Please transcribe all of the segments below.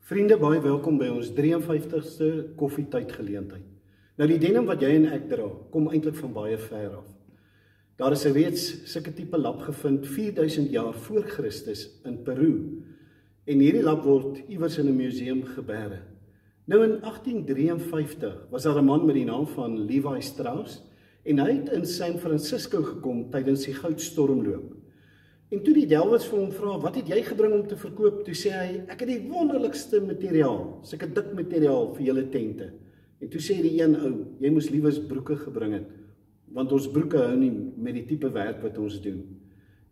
Vriende, baie welkom by ons 53ste koffietyd geleentheid. Nou die denim wat jy en ek dra, kom eintlik van baie ver af. Daar is reeds sulke tipe lap gevind 4000 jaar voor Christus in Peru. En hierdie lap word iewers in 'n museum geberge. Nou in 1853 was daar 'n man met die naam van Levi Strauss en hy het in San Francisco gekom tydens die goudstormloop. En toe die delwers vir hom vra, wat het jy gebring om te verkoop? Toe sê hy, ek het die wonderlikste materiaal, sulke dik materiaal vir julle tente. En toe sê die een ou, jy moes liewers broeke gebring het, want ons broeke hou nie met die tipe werk wat ons doen.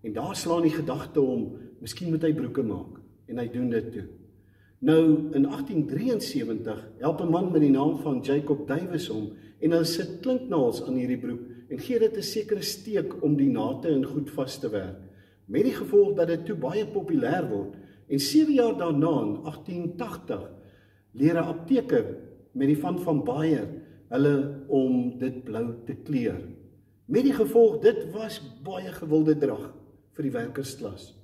En daar slaan die gedagte om, miskien moet hy broeke maak. En hy doen dit toe. Nou, in 1873 help 'n man met die naam van Jacob Davis hom, en hy sit klinknaels aan hierdie broek, en gee dit 'n sekere steek om die nate en goed vas te werk. Met die gevolg dat dit toe baie populêr word, en 7 jaar daarna, in 1880, leer 'n apteker met die van Bayer, hulle om dit blou te kleur. Met die gevolg, dit was baie gewilde drag vir die werkersklas.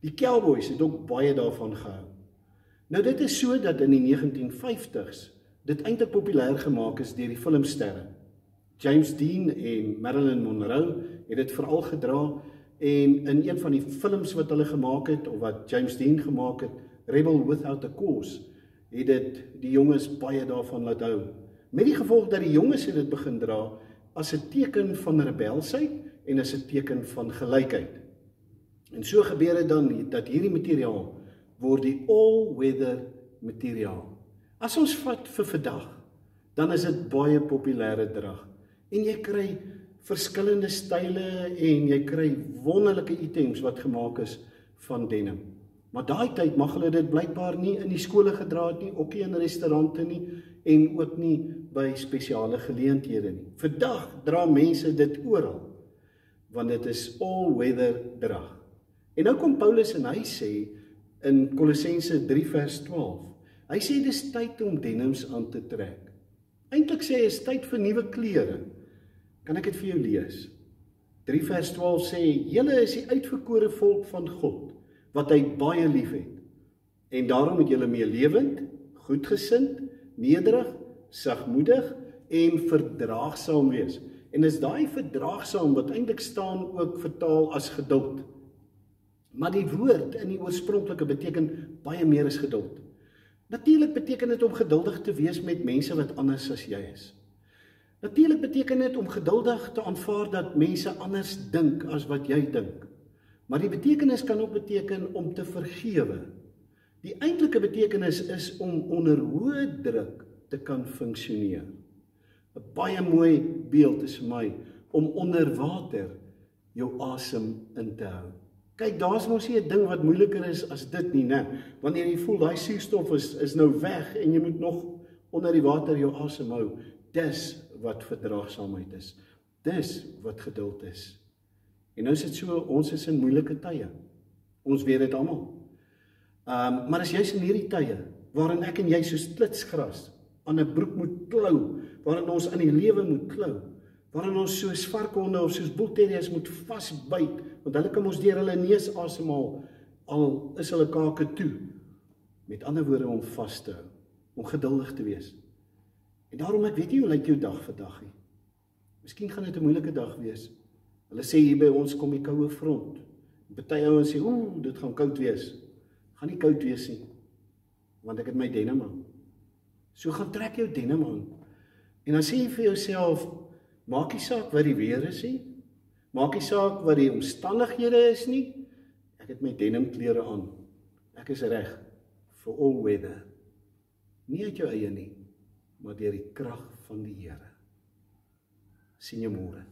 Die cowboys het ook baie daarvan gehou. Nou dit is so dat in die 1950s, dit eintlik populêr gemaak is deur die filmsterre. James Dean en Marilyn Monroe het dit veral gedra, en in een van die films wat hulle gemaak het, of wat James Dean gemaak het, Rebel Without a Cause, het dit die jonges baie daarvan laat hou. Met die gevolg dat die jonges het dit begin dra, as 'n teken van rebelsheid, en as 'n teken van gelykheid. En so gebeur dit dan, dat hierdie materiaal, word die all-weather materiaal. As ons vat vir vandag, dan is dit baie populêre drag, en jy kry verskillende style en jy kry wonderlike items wat gemaak is van denim. Maar daai tyd mag hulle dit blykbaar nie in die skole gedra het nie, ook nie in restaurante nie en ook nie by spesiale geleenthede nie. Vandag dra mense dit oral, want dit is all-weather drag. En nou kom Paulus en hy sê in Kolossense 3 vers 12, hy sê dis tyd om denims aan te trek. Eintlik sê hy is tyd vir nuwe klere. Kan ek dit vir jou lees? 3 vers 12 sê, julle is die uitverkore volk van God, wat hy baie lief het. En daarom moet julle meelewend, goedgesind, nederig, sagmoedig en verdraagsaam wees. En is daai verdraagsaam wat eintlik staan ook vertaal as geduld. Maar die woord in die oorspronklike beteken baie meer as geduld. Natuurlik beteken dit om geduldig te wees met mense wat anders as jy is. Natuurlik beteken dit om geduldig te aanvaar dat mense anders dink as wat jy dink. Maar die betekenis kan ook beteken om te vergewe. Die eintlike betekenis is om onder hoë druk te kan funksioneer. 'n Baie mooi beeld is vir my om onder water jou asem in te hou. Kyk, daar's mos nie 'n ding wat moeiliker is as dit nie, né? Wanneer jy voel daai suurstof is nou weg en jy moet nog onder die water jou asem hou. Dis wat verdraagsaamheid is. Dis wat geduld is. En nou is dit so, ons is in moeilike tye. Ons weet dit almal. Maar as jy's in hierdie tye, waarin ek en jy soos klitsgras aan 'n broek moet klou, waarin ons in die lewe moet klou, waarin ons soos varkhonde of soos bullterriers moet vasbyt, want hulle kan ons deur hulle neus asemhaal, al is hulle kake toe. Met ander woorde, om vas te hou, om geduldig te wees. En daarom, ek weet nie hoe lyk jou dag vandag nie. Miskien gaan dit 'n moeilike dag wees. Hulle sê hier by ons kom die koue front. Party ouens sê, dit gaan koud wees. Gaan nie koud wees nie, want ek het my denim aan. So gaan trek jou denim aan. En dan sê jy vir jouself, maak nie saak wat die weer is nie, maak nie saak wat die omstandighede is nie, ek het my denim klere aan. Ek is reg vir all weather. Nie uit jou eie nie, maar deur die krag van die Here. Sien jou môre.